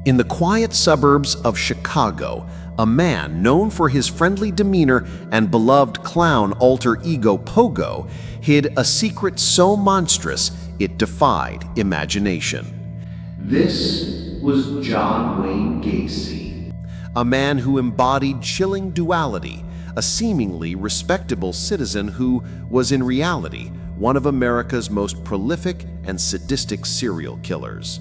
In the quiet suburbs of Chicago, a man known for his friendly demeanor and beloved clown alter ego Pogo hid a secret so monstrous it defied imagination. This was John Wayne Gacy. A man who embodied chilling duality, a seemingly respectable citizen who was in reality one of America's most prolific and sadistic serial killers.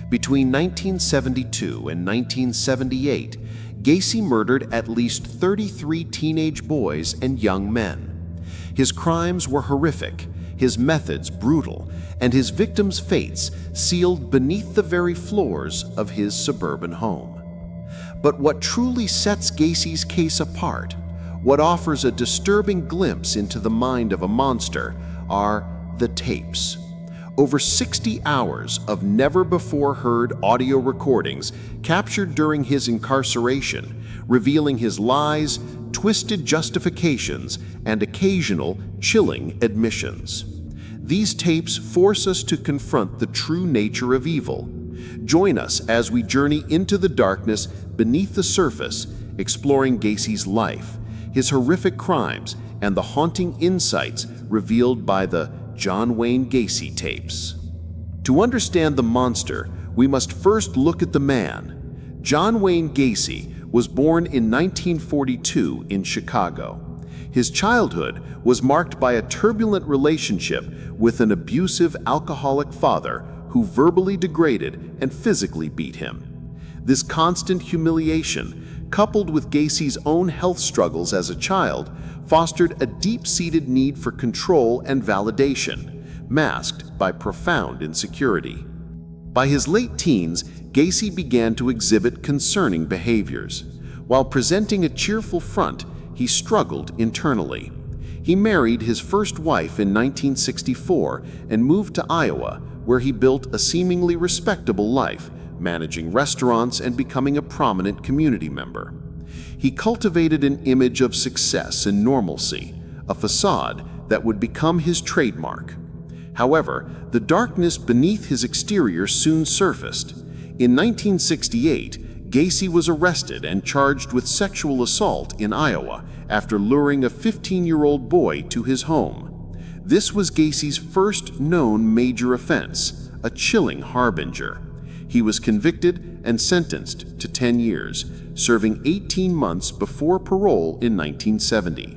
Between 1972 and 1978, Gacy murdered at least 33 teenage boys and young men. His crimes were horrific, his methods brutal, and his victims' fates sealed beneath the very floors of his suburban home. But what truly sets Gacy's case apart, what offers a disturbing glimpse into the mind of a monster, are the tapes. Over 60 hours of never-before-heard audio recordings captured during his incarceration, revealing his lies, twisted justifications, and occasional chilling admissions. These tapes force us to confront the true nature of evil. Join us as we journey into the darkness beneath the surface, exploring Gacy's life, his horrific crimes, and the haunting insights revealed by the John Wayne Gacy tapes. To understand the monster, we must first look at the man. John Wayne Gacy was born in 1942 in Chicago. His childhood was marked by a turbulent relationship with an abusive alcoholic father who verbally degraded and physically beat him. This constant humiliation, coupled with Gacy's own health struggles as a child, fostered a deep-seated need for control and validation, masked by profound insecurity. By his late teens, Gacy began to exhibit concerning behaviors. While presenting a cheerful front, he struggled internally. He married his first wife in 1964 and moved to Iowa, where he built a seemingly respectable life, managing restaurants and becoming a prominent community member. He cultivated an image of success and normalcy, a facade that would become his trademark. However, the darkness beneath his exterior soon surfaced. In 1968, Gacy was arrested and charged with sexual assault in Iowa after luring a 15-year-old boy to his home. This was Gacy's first known major offense, a chilling harbinger. He was convicted and sentenced to 10 years, serving 18 months before parole in 1970.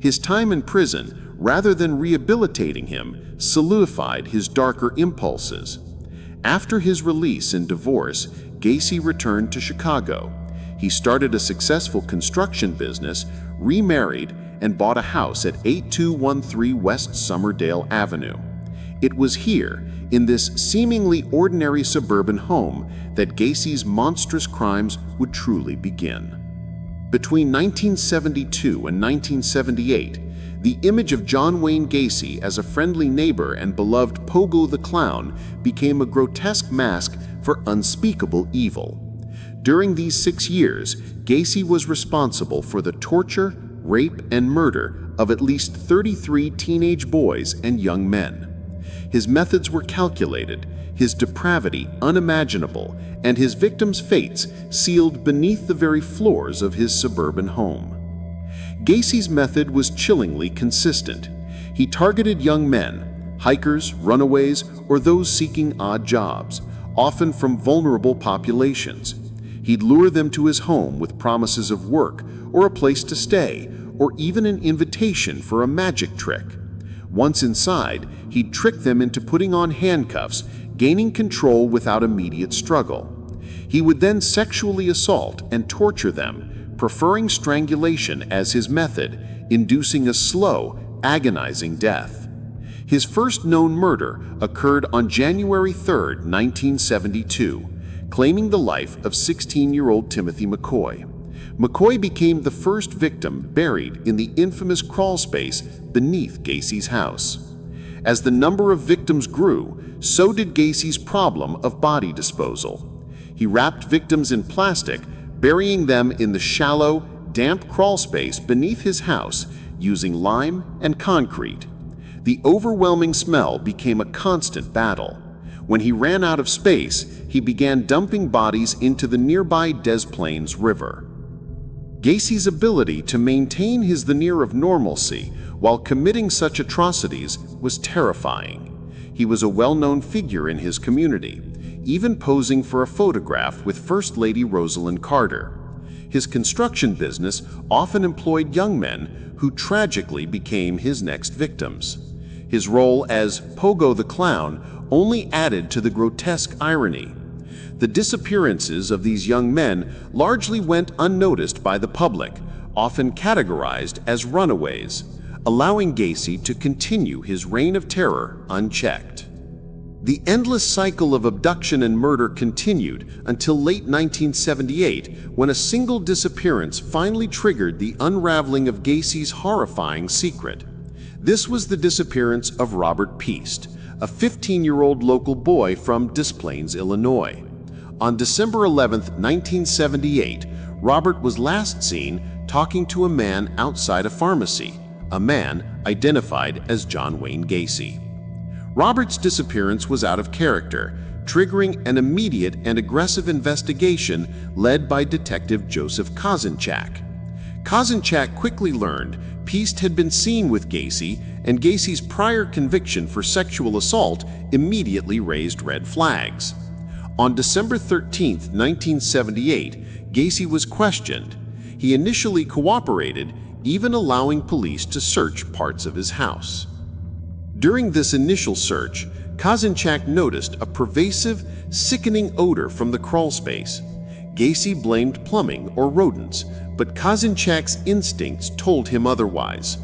His time in prison, rather than rehabilitating him, solidified his darker impulses. After his release and divorce, Gacy returned to Chicago. He started a successful construction business, remarried, and bought a house at 8213 West Somerdale Avenue. It was here, in this seemingly ordinary suburban home, that Gacy's monstrous crimes would truly begin. Between 1972 and 1978, the image of John Wayne Gacy as a friendly neighbor and beloved Pogo the Clown became a grotesque mask for unspeakable evil. During these 6 years, Gacy was responsible for the torture, rape, and murder of at least 33 teenage boys and young men. His methods were calculated, his depravity unimaginable, and his victims' fates sealed beneath the very floors of his suburban home. Gacy's method was chillingly consistent. He targeted young men, hikers, runaways, or those seeking odd jobs, often from vulnerable populations. He'd lure them to his home with promises of work or a place to stay, or even an invitation for a magic trick. Once inside, he'd trick them into putting on handcuffs, gaining control without immediate struggle. He would then sexually assault and torture them, preferring strangulation as his method, inducing a slow, agonizing death. His first known murder occurred on January 3, 1972, claiming the life of 16-year-old Timothy McCoy. McCoy became the first victim buried in the infamous crawl space beneath Gacy's house. As the number of victims grew, so did Gacy's problem of body disposal. He wrapped victims in plastic, burying them in the shallow, damp crawl space beneath his house using lime and concrete. The overwhelming smell became a constant battle. When he ran out of space, he began dumping bodies into the nearby Des Plaines River. Gacy's ability to maintain his veneer of normalcy while committing such atrocities was terrifying. He was a well-known figure in his community, even posing for a photograph with First Lady Rosalynn Carter. His construction business often employed young men who tragically became his next victims. His role as Pogo the Clown only added to the grotesque irony. The disappearances of these young men largely went unnoticed by the public, often categorized as runaways, allowing Gacy to continue his reign of terror unchecked. The endless cycle of abduction and murder continued until late 1978, when a single disappearance finally triggered the unraveling of Gacy's horrifying secret. This was the disappearance of Robert Piest, a 15-year-old local boy from Des Plaines, Illinois. On December 11, 1978, Robert was last seen talking to a man outside a pharmacy, a man identified as John Wayne Gacy. Robert's disappearance was out of character, triggering an immediate and aggressive investigation led by Detective Joseph Kozinchak. Kozinchak quickly learned Piest had been seen with Gacy, and Gacy's prior conviction for sexual assault immediately raised red flags. On December 13, 1978, Gacy was questioned. He initially cooperated, even allowing police to search parts of his house. During this initial search, Kozinchak noticed a pervasive, sickening odor from the crawl space. Gacy blamed plumbing or rodents, but Kozinchak's instincts told him otherwise.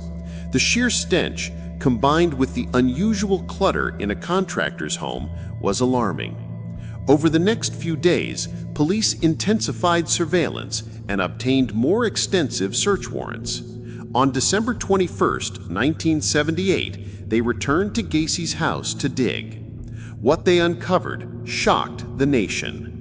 The sheer stench, combined with the unusual clutter in a contractor's home, was alarming. Over the next few days, police intensified surveillance and obtained more extensive search warrants. On December 21, 1978, they returned to Gacy's house to dig. What they uncovered shocked the nation.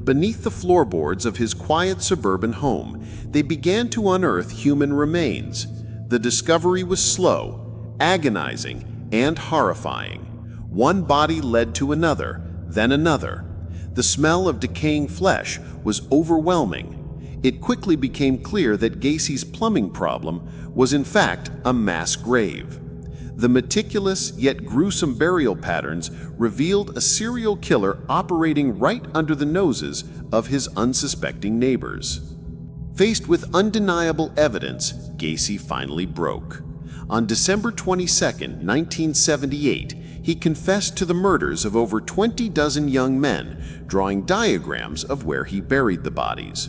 Beneath the floorboards of his quiet suburban home, they began to unearth human remains. The discovery was slow, agonizing, and horrifying. One body led to another, then another. The smell of decaying flesh was overwhelming. It quickly became clear that Gacy's plumbing problem was in fact a mass grave. The meticulous yet gruesome burial patterns revealed a serial killer operating right under the noses of his unsuspecting neighbors. Faced with undeniable evidence, Gacy finally broke. On December 22, 1978, he confessed to the murders of over 20 dozen young men, drawing diagrams of where he buried the bodies.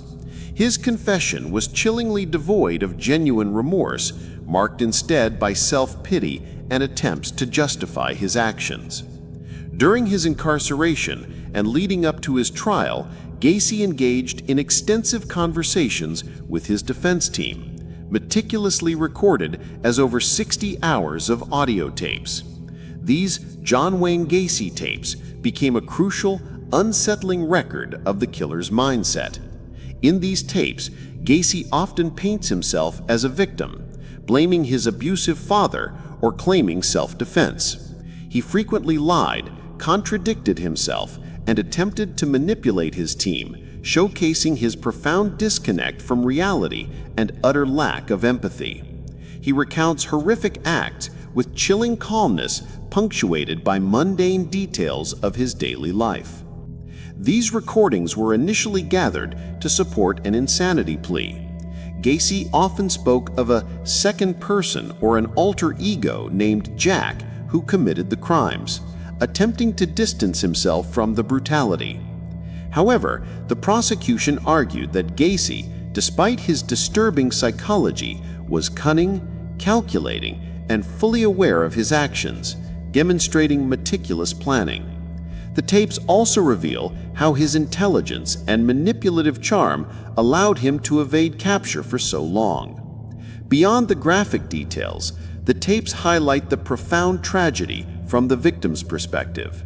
His confession was chillingly devoid of genuine remorse, marked instead by self-pity and attempts to justify his actions. During his incarceration and leading up to his trial, Gacy engaged in extensive conversations with his defense team, meticulously recorded as over 60 hours of audio tapes. These John Wayne Gacy tapes became a crucial, unsettling record of the killer's mindset. In these tapes, Gacy often paints himself as a victim, blaming his abusive father or claiming self-defense. He frequently lied, contradicted himself, and attempted to manipulate his team, showcasing his profound disconnect from reality and utter lack of empathy. He recounts horrific acts with chilling calmness, punctuated by mundane details of his daily life. These recordings were initially gathered to support an insanity plea. Gacy often spoke of a second person or an alter ego named Jack who committed the crimes, attempting to distance himself from the brutality. However, the prosecution argued that Gacy, despite his disturbing psychology, was cunning, calculating, and fully aware of his actions, demonstrating meticulous planning. The tapes also reveal how his intelligence and manipulative charm allowed him to evade capture for so long. Beyond the graphic details, the tapes highlight the profound tragedy from the victim's perspective.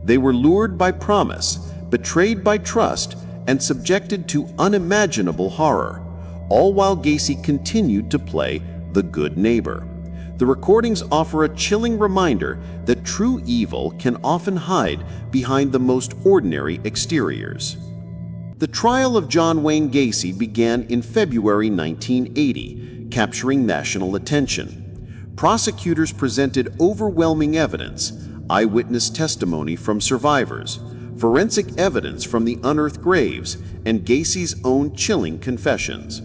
They were lured by promise, betrayed by trust, and subjected to unimaginable horror, all while Gacy continued to play the good neighbor. the recordings offer a chilling reminder that true evil can often hide behind the most ordinary exteriors. The trial of John Wayne Gacy began in February 1980, capturing national attention. Prosecutors presented overwhelming evidence, eyewitness testimony from survivors, forensic evidence from the unearthed graves, and Gacy's own chilling confessions.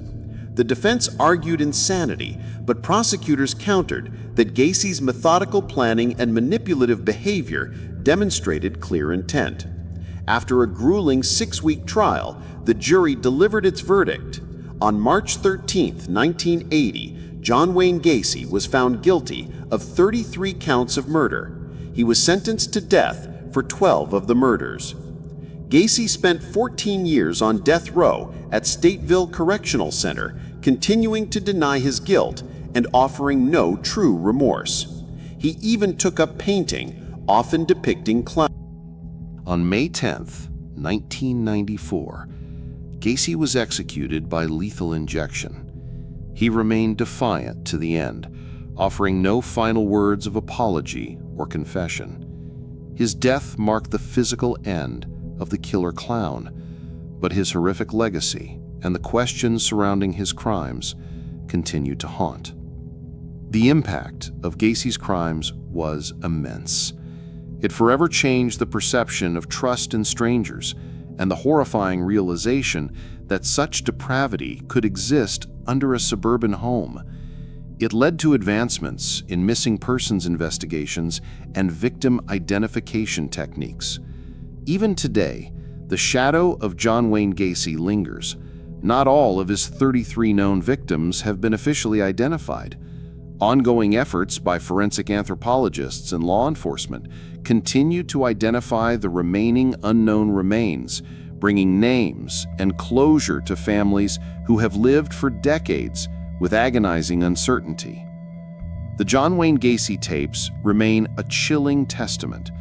The defense argued insanity, but prosecutors countered that Gacy's methodical planning and manipulative behavior demonstrated clear intent. After a grueling 6-week trial, the jury delivered its verdict. On March 13, 1980, John Wayne Gacy was found guilty of 33 counts of murder. He was sentenced to death for 12 of the murders. Gacy spent 14 years on death row at Stateville Correctional Center, continuing to deny his guilt and offering no true remorse. He even took up painting, often depicting clowns. On May 10, 1994, Gacy was executed by lethal injection. He remained defiant to the end, offering no final words of apology or confession. His death marked the physical end of the killer clown, but his horrific legacy and the questions surrounding his crimes continued to haunt. The impact of Gacy's crimes was immense. It forever changed the perception of trust in strangers and the horrifying realization that such depravity could exist under a suburban home. It led to advancements in missing persons investigations and victim identification techniques. Even today, the shadow of John Wayne Gacy lingers. Not all of his 33 known victims have been officially identified. Ongoing efforts by forensic anthropologists and law enforcement continue to identify the remaining unknown remains, bringing names and closure to families who have lived for decades with agonizing uncertainty. The John Wayne Gacy tapes remain a chilling testament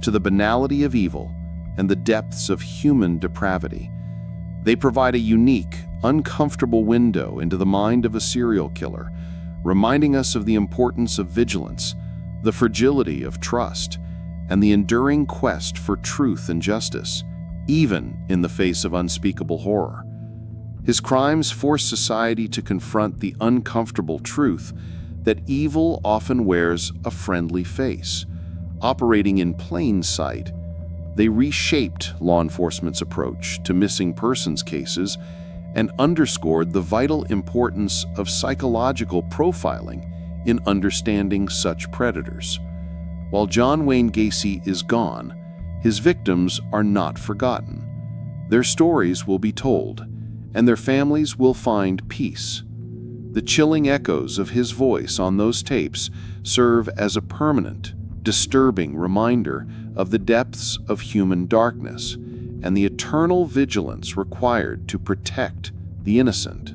to the banality of evil and the depths of human depravity. They provide a unique, uncomfortable window into the mind of a serial killer, reminding us of the importance of vigilance, the fragility of trust, and the enduring quest for truth and justice, even in the face of unspeakable horror. His crimes force society to confront the uncomfortable truth that evil often wears a friendly face. Operating in plain sight, they reshaped law enforcement's approach to missing persons cases and underscored the vital importance of psychological profiling in understanding such predators. While John Wayne Gacy is gone, his victims are not forgotten. Their stories will be told, and their families will find peace. The chilling echoes of his voice on those tapes serve as a permanent, disturbing reminder of the depths of human darkness and the eternal vigilance required to protect the innocent.